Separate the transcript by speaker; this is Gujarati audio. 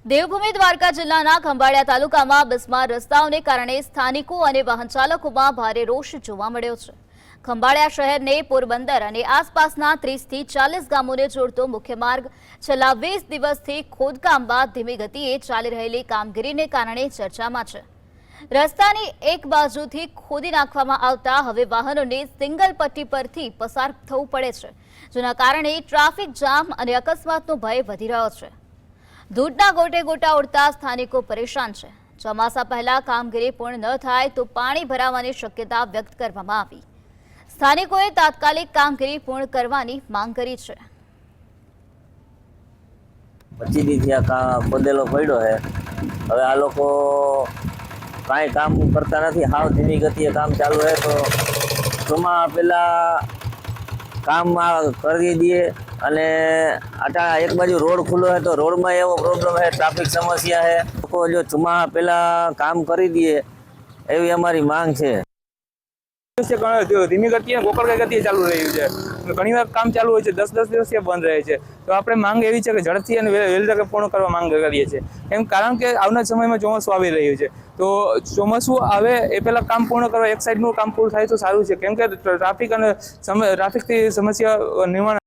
Speaker 1: દેવભૂમિ દ્વારકા જિલ્લાના ખંભાળિયા તાલુકામાં બિસ્માર રસ્તાઓને કારણે સ્થાનિકો અને વાહન ચાલકોમાં ભારે રોષ જોવા મળ્યો છે। ખંભાળિયા શહેરને પોરબંદર અને આસપાસના 30 થી 40 ગામોને જોડતો મુખ્ય માર્ગ છેલ્લા 20 દિવસથી ખોદકામ બાદ ધીમી ગતિએ ચાલી રહેલી કામગીરીને કારણે ચર્ચામાં છે। રસ્તાની એક બાજુથી ખોદી નાખવામાં આવતા હવે વાહનોને સિંગલ પટ્ટી પરથી પસાર થવું પડે છે, જેના કારણે ટ્રાફિક જામ અને અકસ્માતનો ભય વધી રહ્યો છે। ધૂળના ગોટે ગોટા ઉડતા સ્થાનિકો પરેશાન છે। ચોમાસા પહેલા કામગીરી પૂર્ણ ન થાય તો પાણી ભરાવાની શક્યતા વ્યક્ત કરવામાં આવી। સ્થાનિકોએ તાત્કાલિક કામગીરી પૂર્ણ કરવાની માંગ કરી છે।
Speaker 2: 25 દીથી આ ખોદેલો પડ્યો છે। હવે આ લોકો કાંઈ કામ કરતા નથી, હાવ ધીમી ગતિએ કામ ચાલુ છે। તો ચોમાસા પહેલા કામ કરી દઈએ અને આટા એક બાજુ રોડ ખુલ્લો છે તો રોડમાં એવો પ્રોબ્લેમ છે, ટ્રાફિક સમસ્યા છે। લોકો જો ચોમાસા પહેલા કામ કરી દઈએ એવી અમારી માંગ છે।
Speaker 3: ધીમી ગતિએ ગોકળગાય ગતિએ ચાલુ રહ્યું છે। ઘણીવાર કામ ચાલુ હોય છે, 10 દિવસથી બંધ રહે છે। તો આપણે માંગ એવી છે કે ઝડપથી અને વહેલી તકે પૂર્ણ કરવા માંગ કરીએ છીએ। એમ કારણ કે આવનાર સમયમાં ચોમાસું આવી રહ્યું છે, તો ચોમાસું આવે એ પહેલા કામ પૂર્ણ કરવા એક સાઈડનું કામ પૂરું થાય તો સારું છે, કેમ કે ટ્રાફિક અને ટ્રાફિકથી સમસ્યા નિવારણ